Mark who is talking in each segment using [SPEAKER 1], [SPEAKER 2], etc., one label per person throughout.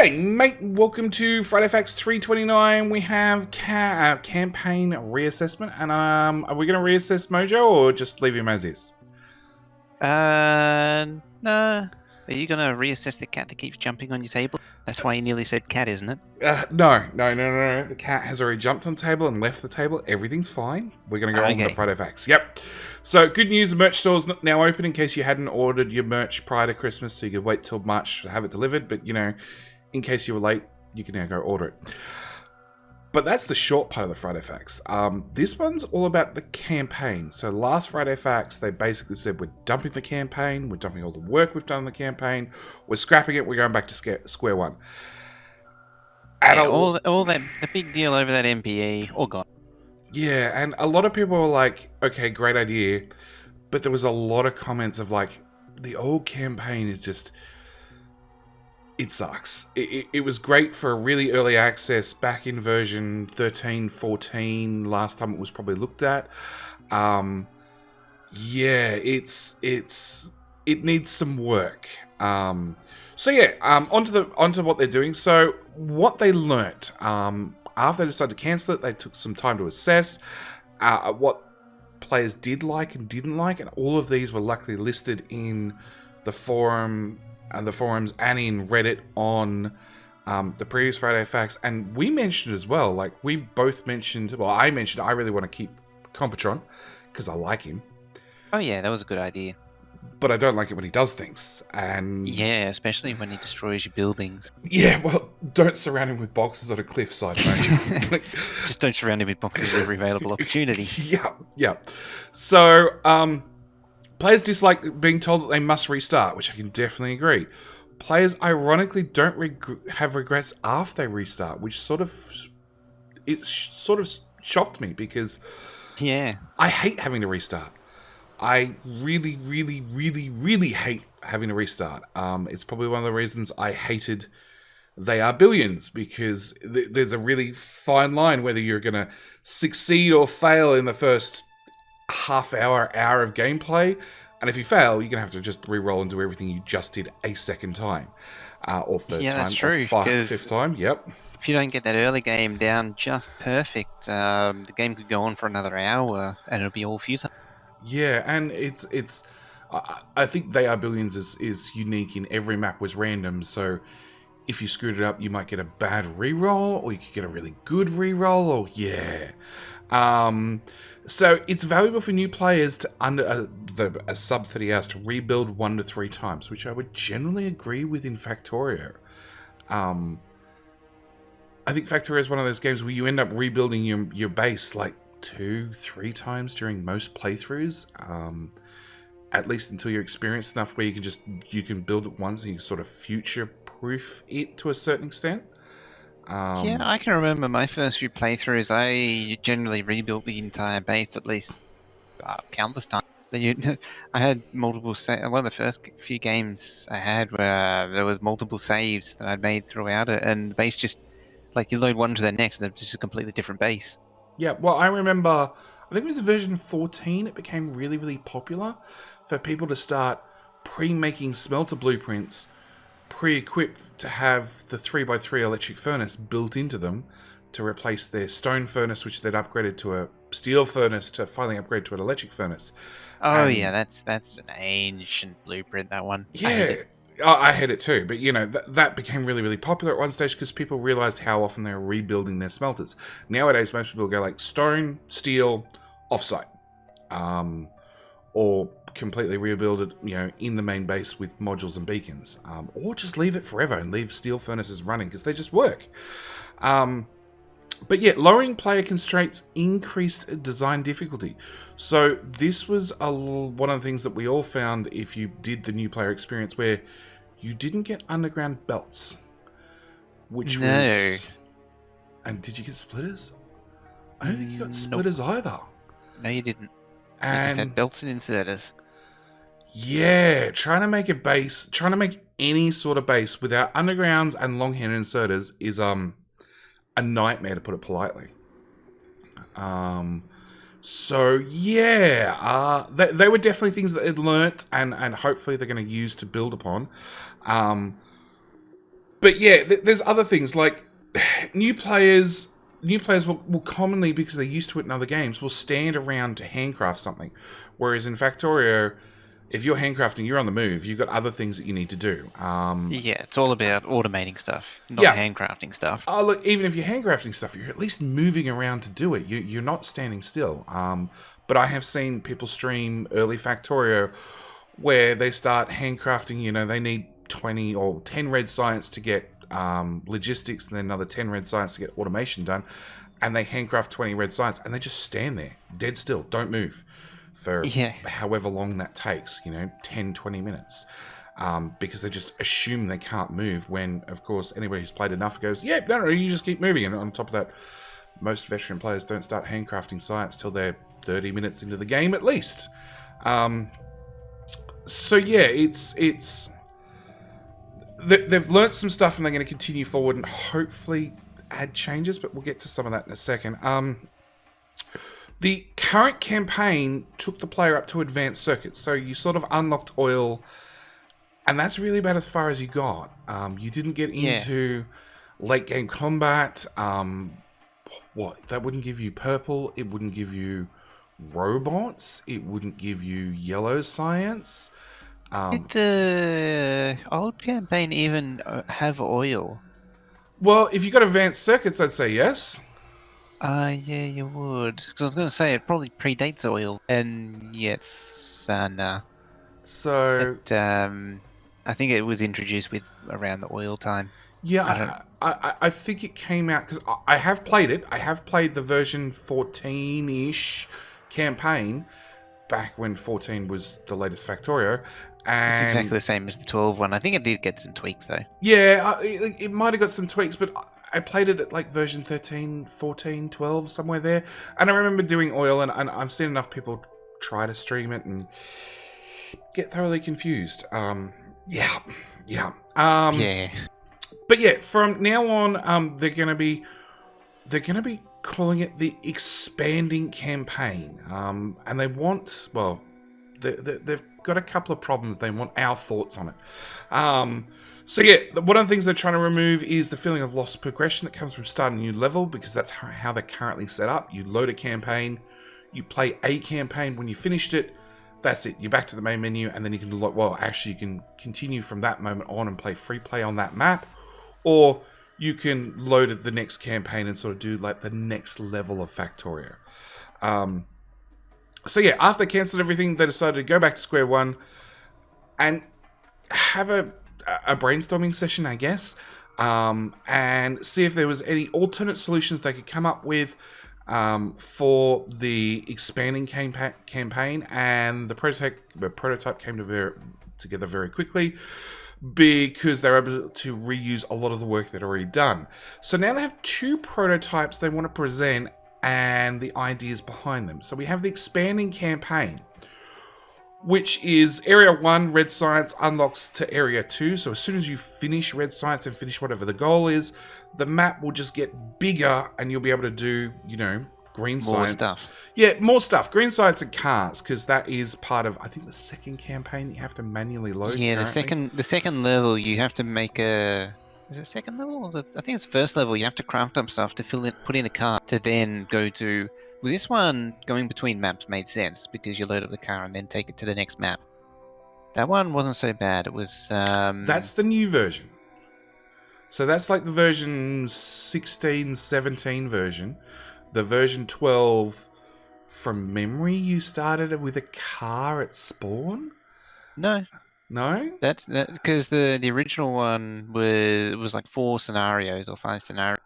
[SPEAKER 1] G'day, mate. Welcome to Friday Facts 329. We have campaign reassessment, and are we going to reassess Mojo or just leave him as is?
[SPEAKER 2] No. Are you going to reassess the cat that keeps jumping on your table? That's why you nearly said cat, isn't it?
[SPEAKER 1] No. The cat has already jumped on the table and left the table. Everything's fine. We're going to go on with the Friday Facts. Yep. So, good news, the merch store's now open in case you hadn't ordered your merch prior to Christmas, so you could wait till March to have it delivered. But, you know, in case you were late, you can now go order it. But that's the short part of the Friday Facts. This one's all about the campaign. So last Friday Facts, they basically said we're dumping the campaign, we're dumping all the work we've done on the campaign, we're scrapping it, we're going back to square one. And
[SPEAKER 2] all that, the big deal over that MPE, all gone.
[SPEAKER 1] Yeah, and a lot of people were like, okay, great idea. But there was a lot of comments of like, the old campaign is just... It sucks. It was great for really early access back in version 13, 14, last time it was probably looked at. Yeah, it needs some work. Onto what they're doing. So what they learnt, after they decided to cancel it, they took some time to assess what players did like and didn't like, and all of these were luckily listed in the forums and in Reddit on the previous Friday Facts. And we mentioned as well, like we both mentioned, well, I mentioned I really want to keep Compatron because I like him.
[SPEAKER 2] Oh yeah, that was a good idea.
[SPEAKER 1] But I don't like it when he does things. And
[SPEAKER 2] yeah, especially when he destroys your buildings.
[SPEAKER 1] Yeah, well, don't surround him with boxes on a cliffside, mate.
[SPEAKER 2] Just don't surround him with boxes at every available opportunity.
[SPEAKER 1] Yeah. So, players dislike being told that they must restart, which I can definitely agree. Players, ironically, don't have regrets after they restart, which sort of shocked me because
[SPEAKER 2] yeah,
[SPEAKER 1] I hate having to restart. I really, really, really, really hate having to restart. It's probably one of the reasons I hated They Are Billions, because there's a really fine line whether you're going to succeed or fail in the first half hour of gameplay. And if you fail, you're going to have to just re-roll and do everything you just did a second time. Or third time.
[SPEAKER 2] That's true,
[SPEAKER 1] or fifth time. Yep.
[SPEAKER 2] If you don't get that early game down just perfect, the game could go on for another hour and it'll be all futile.
[SPEAKER 1] Yeah, and it's. I think They Are Billions is unique in every map was random, so if you screwed it up, you might get a bad reroll, or you could get a really good reroll, or yeah. So it's valuable for new players to under a sub 30 hours to rebuild 1 to 3 times, which I would generally agree with in Factorio. I think Factorio is one of those games where you end up rebuilding your base like 2-3 times during most playthroughs, at least until you're experienced enough where you can build it once and you sort of future-proof it to a certain extent.
[SPEAKER 2] Yeah, I can remember my first few playthroughs. I generally rebuilt the entire base at least countless times. I had multiple one of the first few games I had where there was multiple saves that I'd made throughout it, and the base just, like, you load one to the next and it's just a completely different base.
[SPEAKER 1] Yeah, well, I remember, I think it was version 14, it became really, really popular for people to start pre-making smelter blueprints, pre-equipped to have the 3x3 electric furnace built into them to replace their stone furnace, which they'd upgraded to a steel furnace to finally upgrade to an electric furnace.
[SPEAKER 2] Oh, yeah, that's an ancient blueprint, that one.
[SPEAKER 1] Yeah. I hate it too, but you know, that became really, really popular at one stage because people realized how often they were rebuilding their smelters. Nowadays, most people go like stone, steel, offsite, or completely rebuild it, you know, in the main base with modules and beacons, or just leave it forever and leave steel furnaces running because they just work. But yeah, lowering player constraints increased design difficulty. So this was one of the things that we all found if you did the new player experience, where you didn't get underground belts. Was... And did you get splitters? I don't think you got splitters either.
[SPEAKER 2] No, you didn't. You just had belts and inserters.
[SPEAKER 1] Yeah, trying to make any sort of base without undergrounds and long-handed inserters is a nightmare, to put it politely. So yeah, they were definitely things that they'd learnt and hopefully they're going to use to build upon. But yeah, there's other things like new players. New players will commonly, because they're used to it in other games, will stand around to handcraft something. Whereas in Factorio, if you're handcrafting, you're on the move. You've got other things that you need to do.
[SPEAKER 2] Yeah, it's all about automating stuff, not
[SPEAKER 1] Yeah.
[SPEAKER 2] handcrafting stuff.
[SPEAKER 1] Oh, look, even if you're handcrafting stuff, you're at least moving around to do it. You're not standing still. But I have seen people stream early Factorio where they start handcrafting. They need 20 or 10 red science to get logistics, and then another 10 red science to get automation done. And they handcraft 20 red science, and they just stand there, dead still, don't move for however long that takes, 10, 20 minutes. Because they just assume they can't move when, of course, anybody who's played enough goes, yeah, no, you just keep moving. And on top of that, most veteran players don't start handcrafting science till they're 30 minutes into the game at least. So yeah, it's they've learnt some stuff, and they're going to continue forward and hopefully add changes, but we'll get to some of that in a second. The current campaign took the player up to advanced circuits, so you sort of unlocked oil, and that's really about as far as you got. You didn't get into late game combat. That wouldn't give you purple, it wouldn't give you robots, it wouldn't give you yellow science.
[SPEAKER 2] Did the old campaign even have oil?
[SPEAKER 1] Well, if you got advanced circuits, I'd say yes.
[SPEAKER 2] Yeah, you would. Because I was going to say, it probably predates oil. And yes, nah.
[SPEAKER 1] So...
[SPEAKER 2] I think it was introduced with around the oil time.
[SPEAKER 1] Yeah, I think it came out... Because I have played it. I have played the version 14-ish campaign back when 14 was the latest Factorio. And
[SPEAKER 2] it's exactly the same as the 12 one. I think it did get some tweaks, though.
[SPEAKER 1] Yeah, it might have got some tweaks, but I played it at like version 13, 14, 12, somewhere there. And I remember doing oil, and I've seen enough people try to stream it and get thoroughly confused. Yeah. But yeah, from now on, they're gonna be calling it the expanding campaign. And they want, well, they've got a couple of problems. They want our thoughts on it. So yeah, one of the things they're trying to remove is the feeling of lost progression that comes from starting a new level, because that's how they're currently set up. You load a campaign, you play a campaign. When you finished it, that's it. You're back to the main menu, and then you can you can continue from that moment on and play free play on that map, or you can load the next campaign and sort of do like the next level of Factorio. So yeah, after they cancelled everything, they decided to go back to square one and have a brainstorming session, I guess, and see if there was any alternate solutions they could come up with for the expanding campaign. And the prototype came together very quickly, because they were able to reuse a lot of the work they'd already done. So now they have two prototypes they want to present and the ideas behind them. So we have the expanding campaign, which is Area 1, Red Science, unlocks to Area 2. So as soon as you finish Red Science and finish whatever the goal is, the map will just get bigger, and you'll be able to do, Green Science.
[SPEAKER 2] More stuff.
[SPEAKER 1] Yeah, more stuff. Green Science and cars, because that is part of, I think, the second campaign that you have to manually load.
[SPEAKER 2] Yeah,
[SPEAKER 1] currently.
[SPEAKER 2] the second level, you have to make a... Is it second level? I think it's the first level. You have to craft up stuff to put in a car to then go to... Well, this one, going between maps made sense, because you load up the car and then take it to the next map. That one wasn't so bad. It was...
[SPEAKER 1] That's the new version. So that's like the version 16, 17 version. The version 12, from memory, you started with a car at spawn?
[SPEAKER 2] No.
[SPEAKER 1] No?
[SPEAKER 2] That's because the original one was like 4 scenarios or 5 scenarios.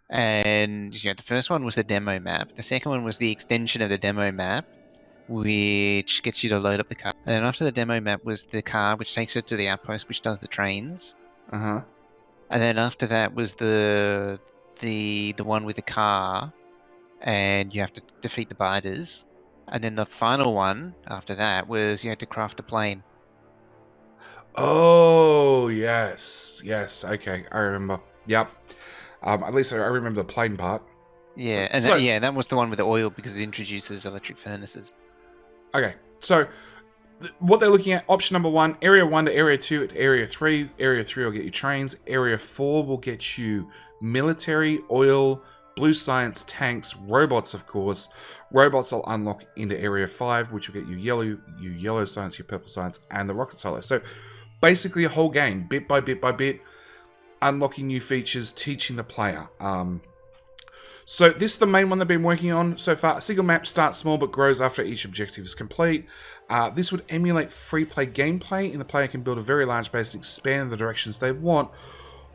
[SPEAKER 2] And the first one was the demo map. The second one was the extension of the demo map, which gets you to load up the car. And then after the demo map was the car, which takes it to the outpost, which does the trains.
[SPEAKER 1] Uh-huh.
[SPEAKER 2] And then after that was the one with the car, and you have to defeat the biters. And then the final one after that was you had to craft the plane.
[SPEAKER 1] Oh, yes. Yes, okay, I remember. Yep. At least I remember the plane part.
[SPEAKER 2] Yeah, and that was the one with the oil, because it introduces electric furnaces.
[SPEAKER 1] Okay, so what they're looking at, option number 1, Area 1 to Area 2 to Area 3. Area 3 will get you trains. Area 4 will get you military, oil, blue science, tanks, robots, of course. Robots will unlock into Area 5, which will get you yellow science, your purple science, and the rocket silo. So basically a whole game, bit by bit by bit, unlocking new features, teaching the player. So this is the main one they've been working on so far. A single map starts small but grows after each objective is complete. This would emulate free play gameplay, and the player can build a very large base and expand in the directions they want,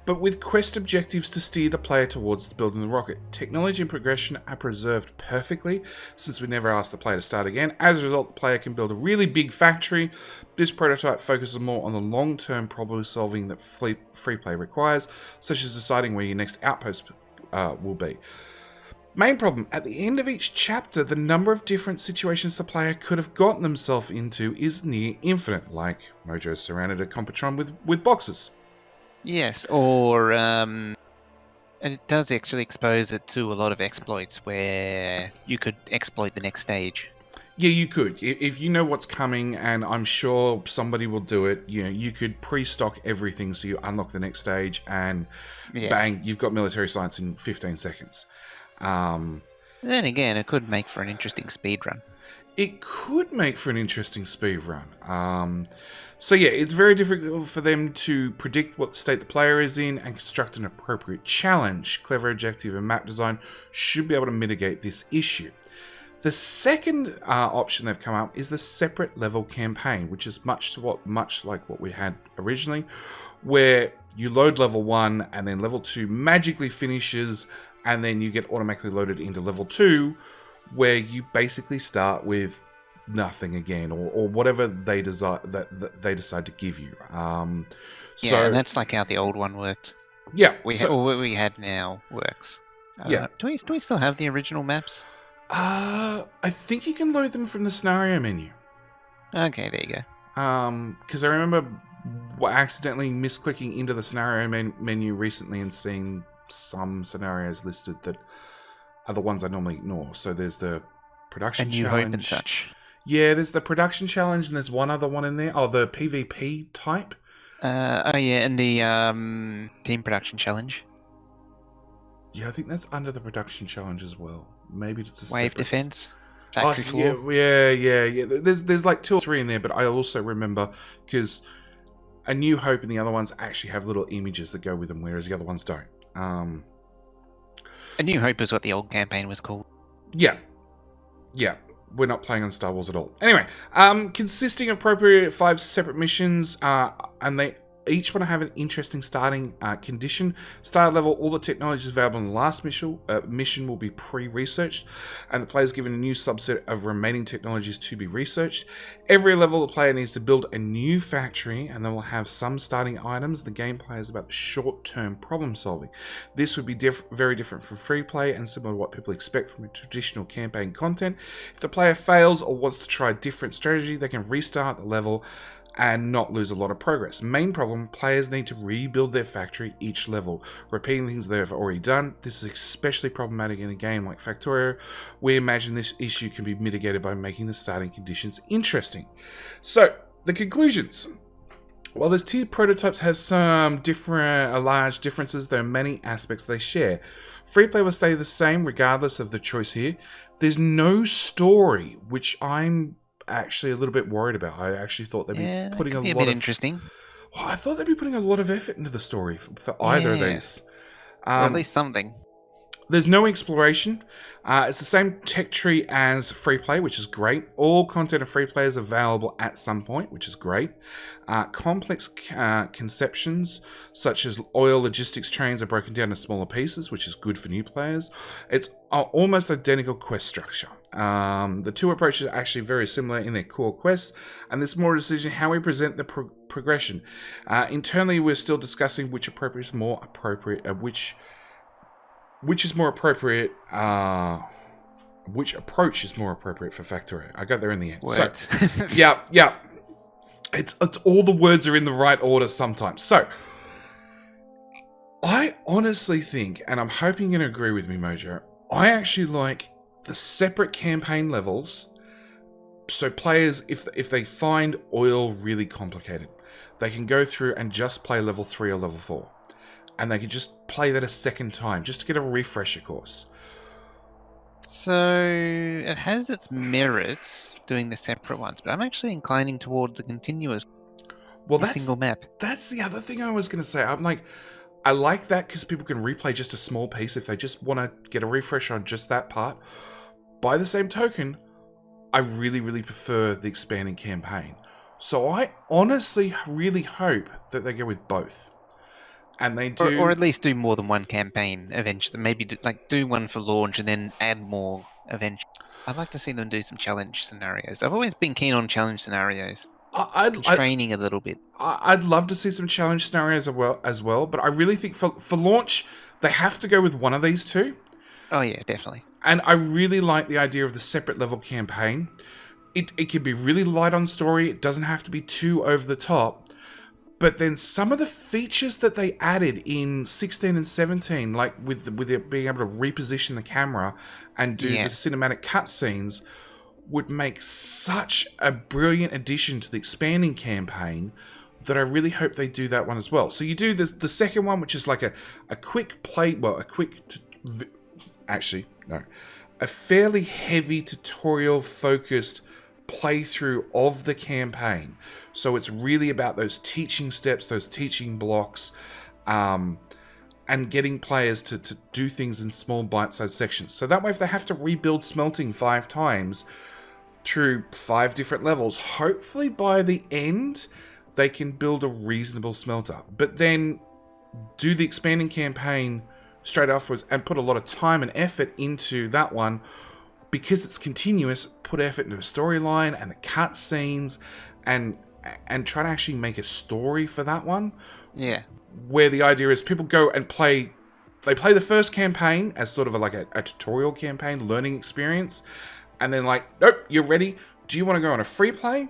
[SPEAKER 1] but with quest objectives to steer the player towards building the rocket. Technology and progression are preserved perfectly, since we never ask the player to start again. As a result, the player can build a really big factory. This prototype focuses more on the long-term problem solving that free play requires, such as deciding where your next outpost will be. Main problem, at the end of each chapter, the number of different situations the player could have gotten themselves into is near infinite, like Mojo surrounded a Computron with boxes.
[SPEAKER 2] Yes, or and it does actually expose it to a lot of exploits where you could exploit the next stage.
[SPEAKER 1] Yeah, you could. If you know what's coming, and I'm sure somebody will do it, you could pre-stock everything so you unlock the next stage and bang, you've got military science in 15 seconds.
[SPEAKER 2] Then again, it could make for an interesting speedrun.
[SPEAKER 1] It could make for an interesting speedrun. So yeah, it's very difficult for them to predict what state the player is in and construct an appropriate challenge. Clever objective and map design should be able to mitigate this issue. The second option they've come up is the separate level campaign, which is much like what we had originally, where you load level 1 and then level 2 magically finishes, and then you get automatically loaded into level 2, where you basically start with nothing again, or whatever they decide to give you.
[SPEAKER 2] And that's like how the old one worked.
[SPEAKER 1] Yeah,
[SPEAKER 2] what we had now works. Do we still have the original maps?
[SPEAKER 1] I think you can load them from the scenario menu.
[SPEAKER 2] Okay, there you
[SPEAKER 1] go. Because I remember accidentally misclicking into the scenario menu recently and seeing some scenarios listed that are the ones I normally ignore. So there's the production challenge.
[SPEAKER 2] New Hope and such.
[SPEAKER 1] Yeah, there's the production challenge, and there's one other one in there. Oh, the PvP type.
[SPEAKER 2] And the team production challenge.
[SPEAKER 1] Yeah, I think that's under the production challenge as well. Maybe it's a
[SPEAKER 2] wave
[SPEAKER 1] separate...
[SPEAKER 2] defense. Factory floor.
[SPEAKER 1] Yeah. There's like 2 or 3 in there, but I also remember because A New Hope and the other ones actually have little images that go with them, whereas the other ones don't.
[SPEAKER 2] A New Hope is what the old campaign was called.
[SPEAKER 1] Yeah. We're not playing on Star Wars at all. Anyway, consisting of appropriate 5 separate missions, and they each want to have an interesting starting condition. Start level, all the technologies available in the last mission will be pre-researched, and the player is given a new subset of remaining technologies to be researched. Every level, the player needs to build a new factory, and they will have some starting items. The gameplay is about short-term problem solving. This would be very different from free play and similar to what people expect from a traditional campaign content. If the player fails or wants to try a different strategy, they can restart the level and not lose a lot of progress. Main problem, players need to rebuild their factory each level, repeating things they've already done. This is especially problematic in a game like Factorio. We imagine this issue can be mitigated by making the starting conditions interesting. So, the conclusions. While these 2 prototypes have some large differences, there are many aspects they share. Free play will stay the same regardless of the choice here. There's no story, which I'm actually a little bit worried about. I actually thought they'd be putting a lot of...
[SPEAKER 2] interesting.
[SPEAKER 1] Oh, I thought they'd be putting a lot of effort into the story for either of these.
[SPEAKER 2] Or at least something.
[SPEAKER 1] There's no exploration. It's the same tech tree as free play, which is great. All content of free play is available at some point, which is great. Complex conceptions, such as oil logistics trains, are broken down into smaller pieces, which is good for new players. It's almost identical quest structure. The 2 approaches are actually very similar in their core quests, and there's more decision how we present the progression. Internally, we're still discussing which approach is more appropriate, which approach is more appropriate for Factorio. I got there in the end.
[SPEAKER 2] What?
[SPEAKER 1] So, yeah. It's all the words are in the right order sometimes. So, I honestly think, and I'm hoping you're going to agree with me, Mojo, I actually like the separate campaign levels So players, if they find oil really complicated, they can go through and just play level 3 or level 4. And they can just play that a second time, just to get a refresher course.
[SPEAKER 2] So it has its doing the separate ones, but I'm actually inclining towards a continuous single map.
[SPEAKER 1] That's the other thing I was going to say. I'm like, I like that because people can replay just a small piece if they just want to get a refresh on just that part. By the same token, I really, really prefer the expanding campaign. So I honestly really hope that they go with both. And they do...
[SPEAKER 2] Or at least do more than one campaign eventually. Maybe do one for launch and then add more eventually. I'd like to see them do some challenge scenarios. I've always been keen on challenge scenarios. Training a little bit.
[SPEAKER 1] I'd love to see some challenge scenarios as well, but I really think for launch, they have to go with one of these two.
[SPEAKER 2] Oh yeah, definitely.
[SPEAKER 1] And I really like the idea of the separate level campaign. It can be really light on story. It doesn't have to be too over the top. But then some of the features that they added in 16 and 17, like with it being able to reposition the camera and do the cinematic cutscenes, would make such a brilliant addition to the expanding campaign that I really hope they do that one as well. So you do the second one, which is like a quick play, well, a fairly heavy tutorial focused playthrough of the campaign. So it's really about those teaching steps, those teaching blocks, and getting players to do things in small bite-sized sections. So that way, if they have to rebuild smelting 5 times through 5 different levels, hopefully by the end, they can build a reasonable smelter. But then do the expanding campaign straight afterwards and put a lot of time and effort into that one. Because it's continuous, put effort into a storyline and the cutscenes and try to actually make a story for that one.
[SPEAKER 2] Yeah.
[SPEAKER 1] Where the idea is people go and play the first campaign as sort of a tutorial campaign, learning experience. And then like, nope, you're ready. Do you want to go on a free play?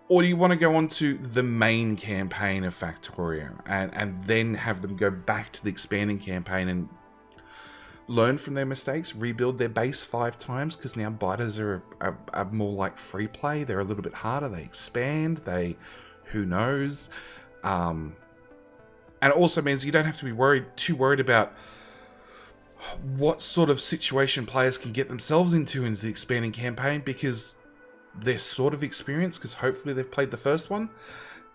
[SPEAKER 1] Or do you want to go on to the main campaign of Factorio and then have them go back to the expanding campaign and learn from their mistakes, rebuild their base 5 times, because now biters are more like free play. They're a little bit harder. They expand. Who knows? And it also means you don't have to be too worried about what sort of situation players can get themselves into the expanding campaign, because they're sort of experienced, because hopefully they've played the first one.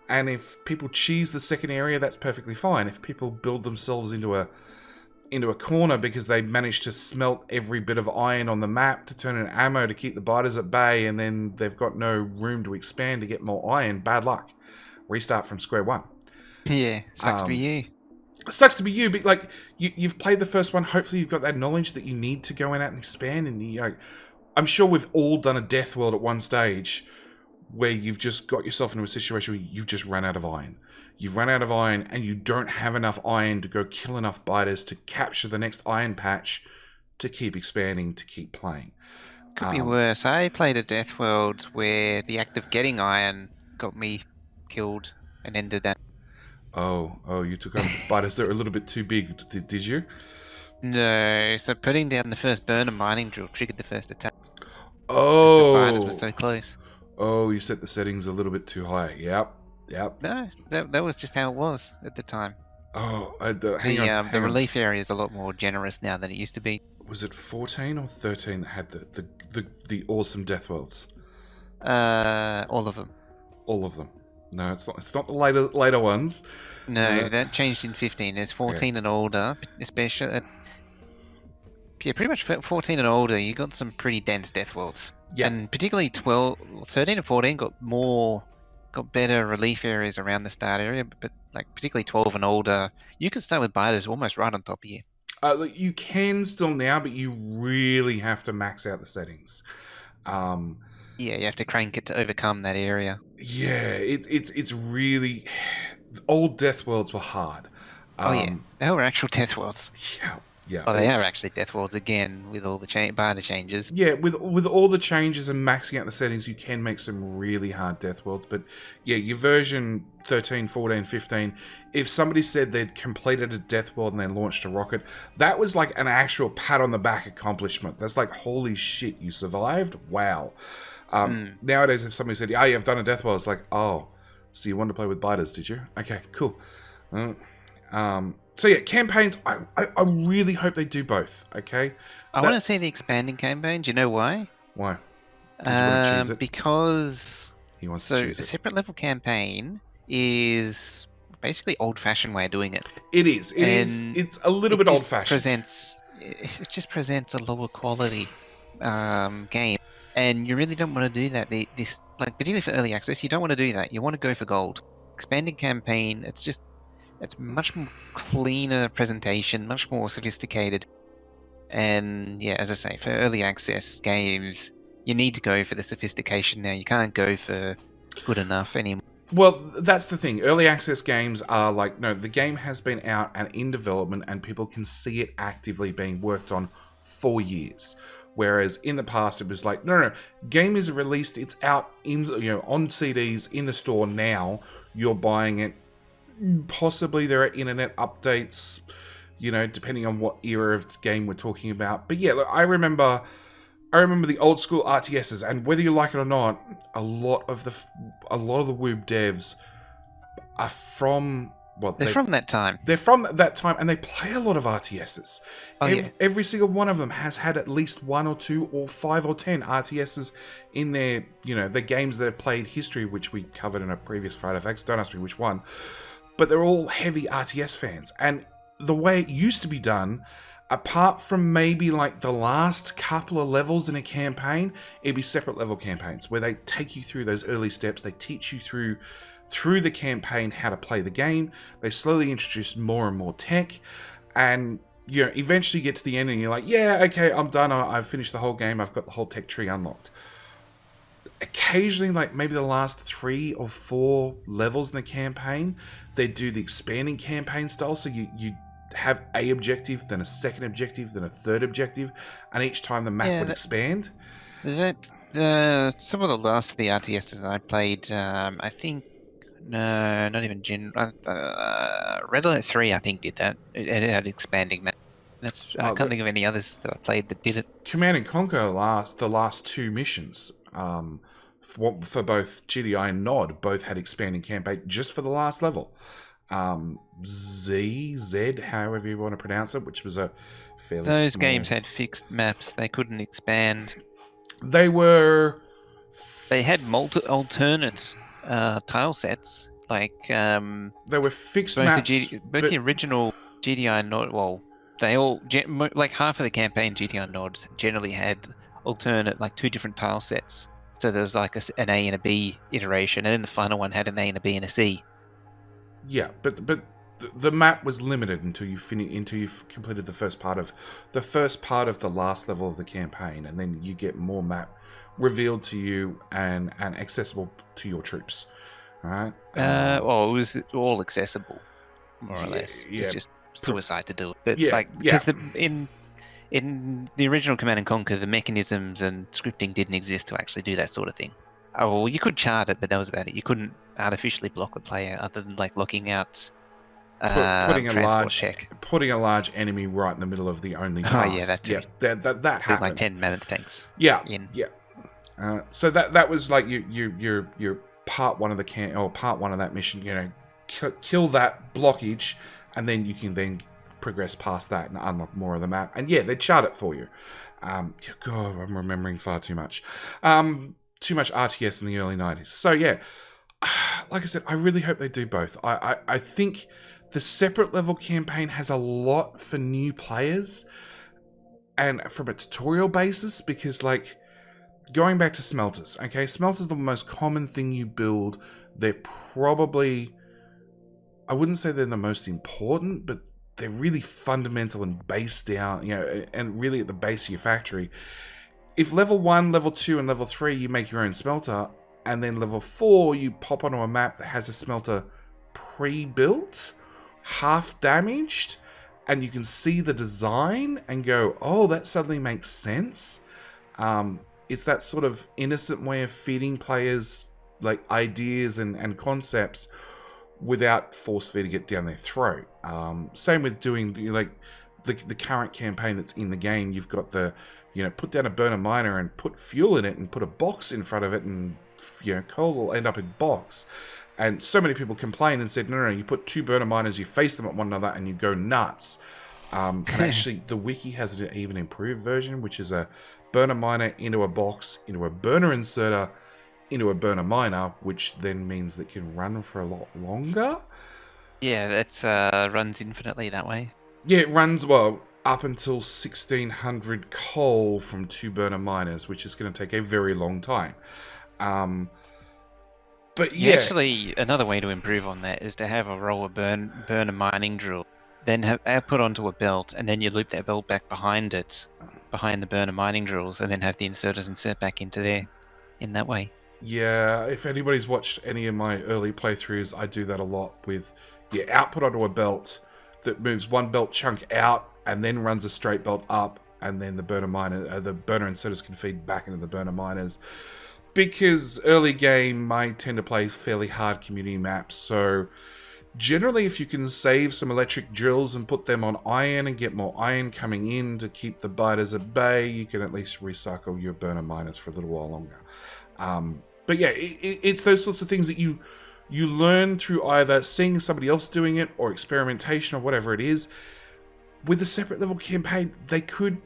[SPEAKER 1] And if people cheese the second area, that's perfectly fine. If people build themselves into a corner because they managed to smelt every bit of iron on the map to turn into ammo to keep the biters at bay, and then they've got no room to expand to get more iron, bad luck. Restart from square one.
[SPEAKER 2] Yeah, sucks to be you.
[SPEAKER 1] Sucks to be you, but like you've played the first one. Hopefully, you've got that knowledge that you need to go in out and expand. And I'm sure we've all done a death world at one stage where you've just got yourself into a situation where you've just run out of iron. You've run out of iron, and you don't have enough iron to go kill enough biters to capture the next iron patch to keep expanding, to keep playing.
[SPEAKER 2] Could be worse. I played a death world where the act of getting iron got me killed and ended that.
[SPEAKER 1] Oh, you took on biters that are a little bit too big, did you?
[SPEAKER 2] No, so putting down the first burner mining drill triggered the first attack.
[SPEAKER 1] Oh!
[SPEAKER 2] The biters were so close.
[SPEAKER 1] Oh, you set the settings a little bit too high. Yep.
[SPEAKER 2] No, that was just how it was at the time.
[SPEAKER 1] Oh,
[SPEAKER 2] the relief area is a lot more generous now than it used to be.
[SPEAKER 1] Was it 14 or 13 that had the awesome death worlds?
[SPEAKER 2] All of them.
[SPEAKER 1] All of them. No, it's not the later ones.
[SPEAKER 2] No, that changed in 15. There's 14 and older, especially. Pretty much 14 and older. You got some pretty dense death worlds. Yeah. And particularly 13 and 14 got better relief areas around the start area, but like particularly 12 and older, you can start with biters almost right on top of you.
[SPEAKER 1] You can still now, but you really have to max out the settings.
[SPEAKER 2] Yeah, you have to crank it to overcome that area.
[SPEAKER 1] Yeah, it's really... Old death worlds were hard.
[SPEAKER 2] Yeah, they were actual death worlds.
[SPEAKER 1] Yeah.
[SPEAKER 2] Oh, they are actually death worlds again with all the biter changes.
[SPEAKER 1] Yeah, with all the changes and maxing out the settings, you can make some really hard death worlds. But yeah, your version 13, 14, 15, if somebody said they'd completed a death world and they launched a rocket, that was like an actual pat on the back accomplishment. That's like, holy shit, you survived? Wow. Nowadays, if somebody said, "Oh, you've done a death well," it's like, "Oh, so you wanted to play with biters, did you? Okay, cool." So yeah, campaigns. I really hope they do both. Okay,
[SPEAKER 2] I want to see the expanding campaign. Do you know why?
[SPEAKER 1] Why? Because you want to cheese it.
[SPEAKER 2] Because
[SPEAKER 1] he wants to cheese
[SPEAKER 2] a
[SPEAKER 1] it.
[SPEAKER 2] separate level campaign is basically old-fashioned way of doing it.
[SPEAKER 1] It is. It is. It's a little bit old-fashioned.
[SPEAKER 2] It just presents a lower quality game, and you really don't want to do that. This, like, particularly for early access, you don't want to do that. You want to go for gold. Expanding campaign, it's much more cleaner presentation, much more sophisticated. And yeah, as I say, for early access games, you need to go for the sophistication now. You can't go for good enough anymore.
[SPEAKER 1] Well, that's the thing. Early access games are like, no, the game has been out and in development and people can see it actively being worked on for years. Whereas in the past, it was like, no, game is released, it's out in, on CDs in the store now. You're buying it. Possibly there are internet updates, depending on what era of the game we're talking about. But yeah, look, I remember the old school RTSs, and whether you like it or not, a lot of the Woob devs are from
[SPEAKER 2] they're from that time.
[SPEAKER 1] They're from that time, and they play a lot of RTSs. Every single one of them has had at least 1 or 2 or 5 or 10 RTSs in their, the games that have played history, which we covered in a previous Friday Facts. Don't ask me which one. But they're all heavy RTS fans. And the way it used to be done, apart from maybe like the last couple of levels in a campaign, it'd be separate level campaigns where they take you through those early steps. They teach you through the campaign how to play the game. They slowly introduce more and more tech. And eventually you get to the end and you're like, yeah, okay, I'm done. I've finished the whole game. I've got the whole tech tree unlocked. Occasionally, like maybe the last 3 or 4 levels in the campaign, they do the expanding campaign style. So you have a objective, then a second objective, then a third objective, and each time the map would expand.
[SPEAKER 2] Some of the last of the RTSs that I played, I think, no, not even Red Alert 3, I think, did that. It had expanding map. I can't think of any others that I played that did it.
[SPEAKER 1] Command and Conquer the last 2 missions, for both GDI and Nod, both had expanding campaign just for the last level. Z, however you want to pronounce it, which was a fairly
[SPEAKER 2] Those games had fixed maps. They couldn't expand.
[SPEAKER 1] They had
[SPEAKER 2] alternate tile sets, like
[SPEAKER 1] they were fixed maps.
[SPEAKER 2] Both the original GDI Nod, well, they all like half of the campaign GDI Nods generally had alternate, like 2 different tile sets. So there was like an A and a B iteration, and then the final one had an A and a B and a C.
[SPEAKER 1] Yeah, but the map was limited until you've completed the first part of the last level of the campaign, and then you get more map revealed to you and accessible to your troops. All right.
[SPEAKER 2] Well, it was all accessible, more or less.
[SPEAKER 1] Yeah.
[SPEAKER 2] It's just suicide to do it. But
[SPEAKER 1] yeah,
[SPEAKER 2] because in the original Command and Conquer, the mechanisms and scripting didn't exist to actually do that sort of thing. Oh, well, you could chart it, but that was about it. You couldn't artificially block the player other than like locking out
[SPEAKER 1] putting a large enemy right in the middle of the only pass.
[SPEAKER 2] Oh yeah, that too.
[SPEAKER 1] Yeah, that happened.
[SPEAKER 2] Like 10 mammoth tanks.
[SPEAKER 1] Yeah, yeah. So that was like your part 1 of part 1 of that mission. Kill that blockage, and then you can then progress past that and unlock more of the map. And yeah, they chart it for you. God, I'm remembering far too much. Too much RTS in the early 90s. So yeah, like I said, I really hope they do both. I think the separate level campaign has a lot for new players and from a tutorial basis, because like going back to smelters, okay, smelters are the most common thing you build. They're probably, I wouldn't say they're the most important, but they're really fundamental and based down, and really at the base of your factory. If level 1, level 2, and level 3, you make your own smelter, and then level 4, you pop onto a map that has a smelter pre-built, half damaged, and you can see the design and go, oh, that suddenly makes sense. It's that sort of innocent way of feeding players like ideas and concepts without force feeding it down their throat. Same with doing like the current campaign that's in the game, you've got the, put down a burner miner and put fuel in it and put a box in front of it, and coal will end up in box. And so many people complained and said, no, you put 2 burner miners, you face them at one another, and you go nuts. And actually, the wiki has an even improved version, which is a burner miner into a box, into a burner inserter, into a burner miner, which then means that it can run for a lot longer.
[SPEAKER 2] Yeah, it runs infinitely that way.
[SPEAKER 1] Yeah, it runs, up until 1600 coal from 2 burner miners, which is going to take a very long time. But yeah.
[SPEAKER 2] Actually, another way to improve on that is to have a roll of burner mining drill, then have put onto a belt, and then you loop that belt back behind it, behind the burner mining drills, and then have the inserters insert back into there in that way.
[SPEAKER 1] Yeah, if anybody's watched any of my early playthroughs, I do that a lot with output onto a belt that moves one belt chunk out and then runs a straight belt up, and then the burner inserters can feed back into the burner miners. Because early game, I tend to play fairly hard community maps, so generally if you can save some electric drills and put them on iron and get more iron coming in to keep the biters at bay, you can at least recycle your burner miners for a little while longer. But yeah, it's those sorts of things that you learn through either seeing somebody else doing it or experimentation or whatever it is. With a separate level campaign, they could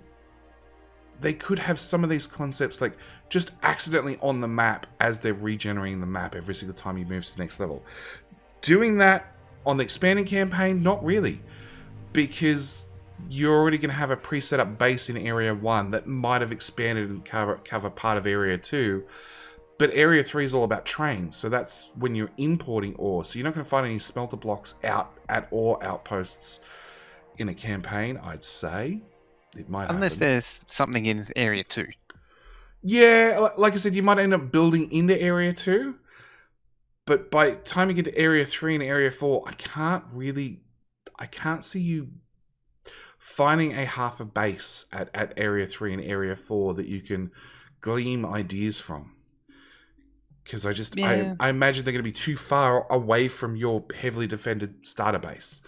[SPEAKER 1] have some of these concepts like just accidentally on the map as they're regenerating the map every single time you move to the next level. Doing that on the expanding campaign, not really, because you're already going to have a pre-set up base in Area 1 that might have expanded and cover part of Area 2. But Area 3 is all about trains, so that's when you're importing ore. So you're not going to find any smelter blocks out at ore outposts in a campaign, I'd say. It might
[SPEAKER 2] Unless
[SPEAKER 1] happen.
[SPEAKER 2] there's something in Area 2.
[SPEAKER 1] Yeah, like I said, you might end up building into Area 2. But by the time you get to Area 3 and Area 4, I can't see you finding a half a base at Area 3 and Area 4 that you can glean ideas from. Because I imagine they're going to be too far away from your heavily defended starter base.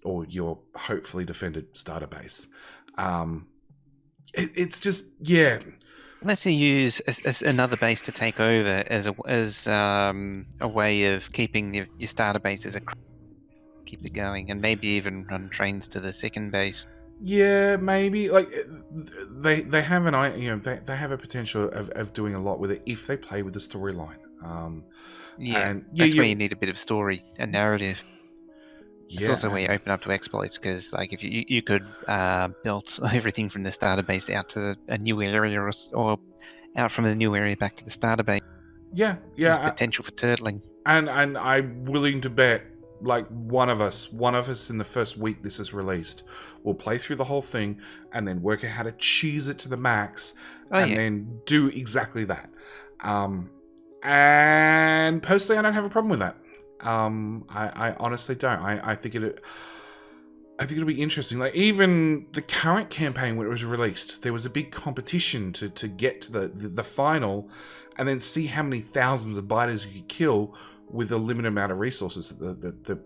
[SPEAKER 1] Or your hopefully defended starter base. It's just, yeah.
[SPEAKER 2] Unless you use another base to take over as a way of keeping your starter base as keep it going, and maybe even run trains to the second base.
[SPEAKER 1] Yeah, maybe. Like they have they have a potential of doing a lot with it if they play with the storyline.
[SPEAKER 2] That's where you need a bit of story and narrative.
[SPEAKER 1] Yeah,
[SPEAKER 2] it's also where you open up to exploits, because like if you could build everything from the starter base out to a new area, or out from the new area back to the starter base.
[SPEAKER 1] Yeah.
[SPEAKER 2] There's potential for turtling.
[SPEAKER 1] And I'm willing to bet, like one of us in the first week this is released will play through the whole thing and then work out how to cheese it to the max, then do exactly that. And personally, I don't have a problem with that. I honestly don't. I think it'll be interesting. Like even the current campaign when it was released, there was a big competition to get to the final, and then see how many thousands of biters you could kill with a limited amount of resources that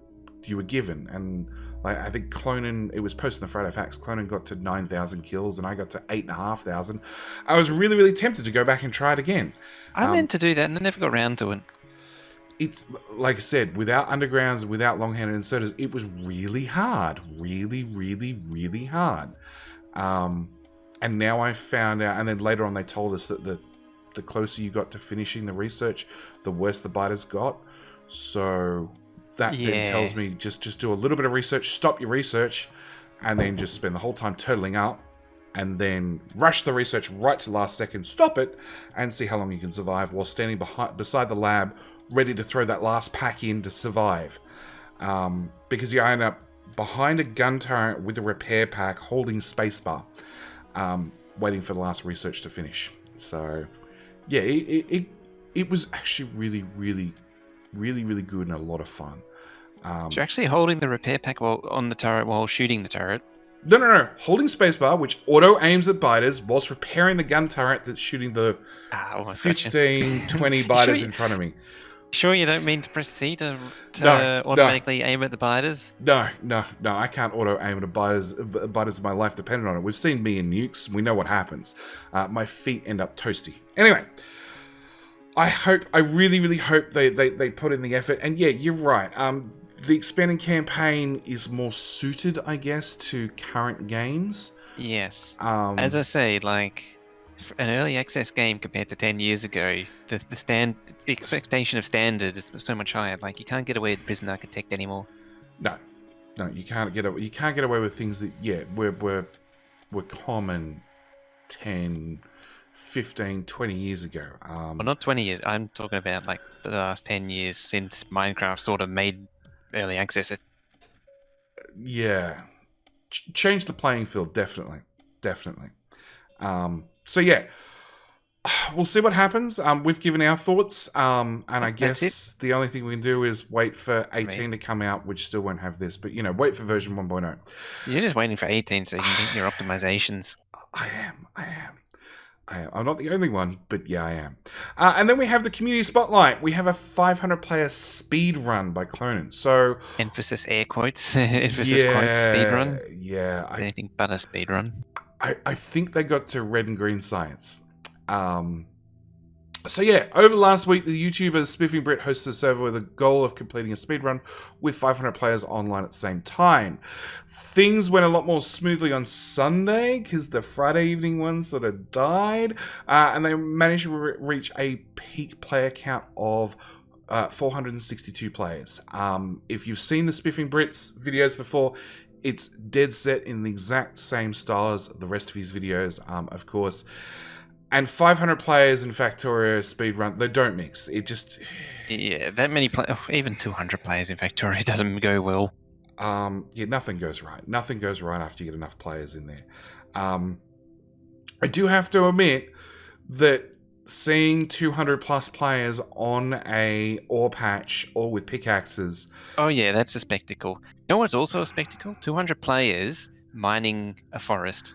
[SPEAKER 1] you were given. And like I think Clonin, it was posted in the Friday Facts, Clonin got to 9,000 kills and I got to 8,500. I was really, really tempted to go back and try it again.
[SPEAKER 2] I meant to do that and I never got around to it.
[SPEAKER 1] It's, like I said, without undergrounds, without long-handed inserters, it was really hard. Really, really, really hard. And now I found out, and then later on they told us that the closer you got to finishing the research, the worse the biters got. So that then tells me just do a little bit of research, stop your research, and then just spend the whole time turtling up, and then rush the research right to the last second, stop it, and see how long you can survive while standing beside the lab, ready to throw that last pack in to survive. Because you end up behind a gun turret with a repair pack, holding spacebar, waiting for the last research to finish. So, yeah, it was actually really, really, really, really good and a lot of fun.
[SPEAKER 2] So you're actually holding the repair pack on the turret while shooting the turret?
[SPEAKER 1] No. Holding spacebar, which auto aims at biters, whilst repairing the gun turret that's shooting the 15, 20 biters in front of me.
[SPEAKER 2] Sure, you don't mean to press C to
[SPEAKER 1] No, no,
[SPEAKER 2] automatically aim at the biters?
[SPEAKER 1] no, no, no. I can't auto aim at a biters. My life depended on it. We've seen me in nukes. We know what happens. My feet end up toasty. Anyway, I really, really hope they put in the effort. And yeah, you're right. The expanding campaign is more suited, I guess, to current games.
[SPEAKER 2] Yes. As I say, like an early access game compared to 10 years ago, the expectation of standard is so much higher. Like you can't get away with Prison Architect anymore.
[SPEAKER 1] No, no, you can't get away with things that were common 10, 15, 20 years ago.
[SPEAKER 2] Well, not 20 years. I'm talking about like the last 10 years since Minecraft sort of made early access.
[SPEAKER 1] Yeah, change the playing field, definitely. So yeah, we'll see what happens. We've given our thoughts, and I guess the only thing we can do is wait for 18 to come out, which still won't have this, but wait for version 1.0.
[SPEAKER 2] You're just waiting for 18 so you can get your optimizations.
[SPEAKER 1] I am. I'm not the only one, but yeah, I am. And then we have the community spotlight. We have a 500-player speed run by Clonin. So
[SPEAKER 2] emphasis air quotes, emphasis quotes speed run.
[SPEAKER 1] Yeah,
[SPEAKER 2] it's anything but a speed run.
[SPEAKER 1] I think they got to red and green science. So yeah, over last week, the YouTuber Spiffing Brit hosted a server with a goal of completing a speedrun with 500 players online at the same time. Things went a lot more smoothly on Sunday because the Friday evening one sort of died, and they managed to reach a peak player count of 462 players. If you've seen the Spiffing Brits videos before, it's dead set in the exact same style as the rest of his videos, of course. And 500 players in Factorio speedrun, they don't mix. It just...
[SPEAKER 2] Yeah, that many even 200 players in Factorio doesn't go well.
[SPEAKER 1] Yeah, nothing goes right. Nothing goes right after you get enough players in there. I do have to admit that seeing 200 plus players on a ore patch, all with pickaxes...
[SPEAKER 2] Oh yeah, that's a spectacle. You know what's also a spectacle? 200 players mining a forest.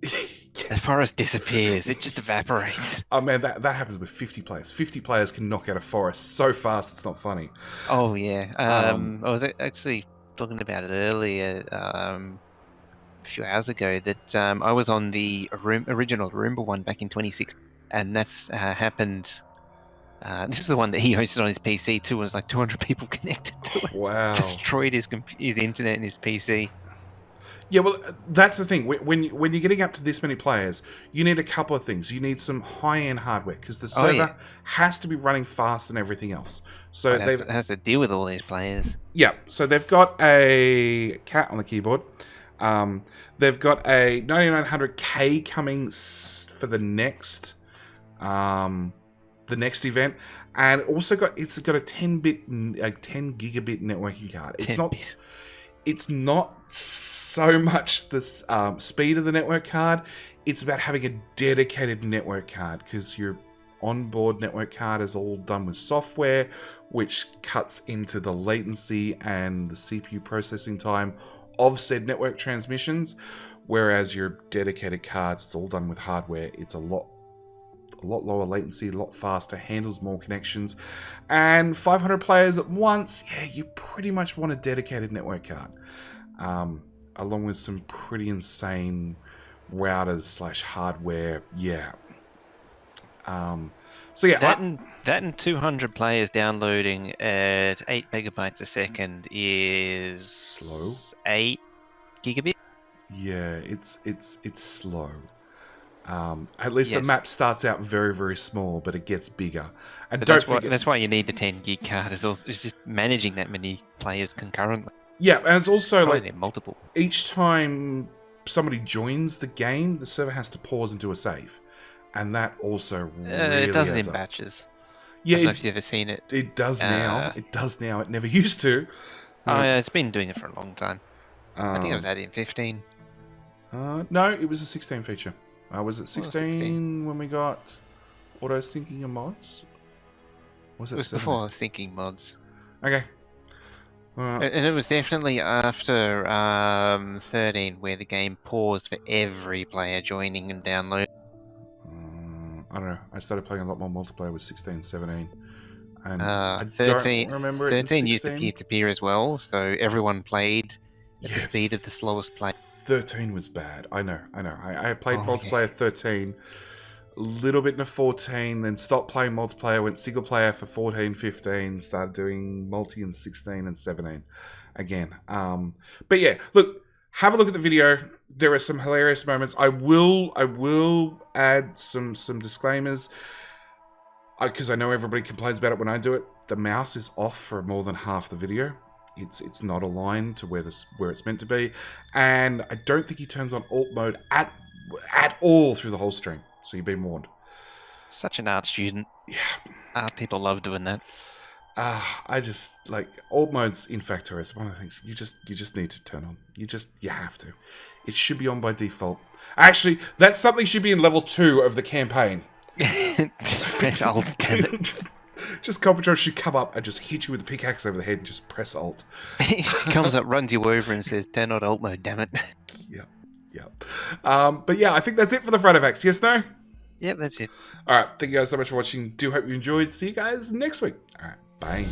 [SPEAKER 2] Yes. The forest disappears. It just evaporates.
[SPEAKER 1] Oh man, that happens with 50 players. 50 players can knock out a forest so fast it's not funny.
[SPEAKER 2] Oh yeah. I was actually talking about it earlier, a few hours ago, that I was on the original Roomba one back in 2016, and that's happened. This is the one that he hosted on his PC too. It was like 200 people connected to it.
[SPEAKER 1] Wow.
[SPEAKER 2] Destroyed his internet and his PC.
[SPEAKER 1] Yeah, well, that's the thing. When you're getting up to this many players, you need a couple of things. You need some high-end hardware because the server has to be running fast and everything else. So
[SPEAKER 2] it has to deal with all these players.
[SPEAKER 1] Yeah, so they've got a cat on the keyboard. They've got a 9900K coming for the next event, and also it's got a 10 gigabit networking card. It's not so much the speed of the network card. It's about having a dedicated network card because your onboard network card is all done with software, which cuts into the latency and the CPU processing time of said network transmissions. Whereas your dedicated cards, it's all done with hardware. It's a lot lower latency, a lot faster, handles more connections, and 500 players at once. Yeah, you pretty much want a dedicated network card, along with some pretty insane routers / hardware. Yeah. So yeah,
[SPEAKER 2] that and 200 players downloading at 8 megabytes a second is
[SPEAKER 1] slow.
[SPEAKER 2] 8 gigabit.
[SPEAKER 1] Yeah, it's slow. At least the map starts out very, very small, but it gets bigger. And
[SPEAKER 2] that's why you need the 10 gig card. It's just managing that many players concurrently.
[SPEAKER 1] Yeah, and it's also
[SPEAKER 2] like multiple.
[SPEAKER 1] Each time somebody joins the game, the server has to pause and do a save, and that also really
[SPEAKER 2] it does it in batches.
[SPEAKER 1] Yeah,
[SPEAKER 2] I don't know if you've ever seen it.
[SPEAKER 1] It does now. It does now. It never used to.
[SPEAKER 2] Oh yeah, it's been doing it for a long time. I think it was added in 15.
[SPEAKER 1] No, it was a 16 feature. Was it 16 when we got auto syncing and mods?
[SPEAKER 2] It was before syncing mods.
[SPEAKER 1] Okay.
[SPEAKER 2] And it was definitely after 13 where the game paused for every player joining and downloading.
[SPEAKER 1] I don't know. I started playing a lot more multiplayer with 16, 17. And I
[SPEAKER 2] 13,
[SPEAKER 1] don't remember it in
[SPEAKER 2] 13 used the
[SPEAKER 1] 16.
[SPEAKER 2] peer-to-peer as well, so everyone played at the
[SPEAKER 1] Yeah,
[SPEAKER 2] speed of the slowest player.
[SPEAKER 1] 13 was bad. I know. I played
[SPEAKER 2] Oh,
[SPEAKER 1] multiplayer 13, a little bit in a 14, then stopped playing multiplayer, went single player for 14, 15, started doing multi in 16 and 17 again. But yeah, look, have a look at the video. There are some hilarious moments. I will add some disclaimers because I know everybody complains about it when I do it. The mouse is off for more than half the video. It's not aligned to where it's meant to be, and I don't think he turns on alt mode at all through the whole stream. So you've been warned.
[SPEAKER 2] Such an art student.
[SPEAKER 1] Yeah.
[SPEAKER 2] Art people love doing that.
[SPEAKER 1] I just like alt modes in Factorio. It's one of the things you just need to turn on. You have to. It should be on by default. Actually, that's something should be in level 2 of the campaign.
[SPEAKER 2] Just press Alt, damn it.
[SPEAKER 1] Just Coppertron should come up and just hit you with a pickaxe over the head and just press Alt.
[SPEAKER 2] He comes up, runs you over, and says, "Turn on Alt mode, damn it."
[SPEAKER 1] Yep. But yeah, I think that's it for the front of X. Yes, no?
[SPEAKER 2] Yep, that's it.
[SPEAKER 1] All right. Thank you guys so much for watching. Do hope you enjoyed. See you guys next week. All right. Bye.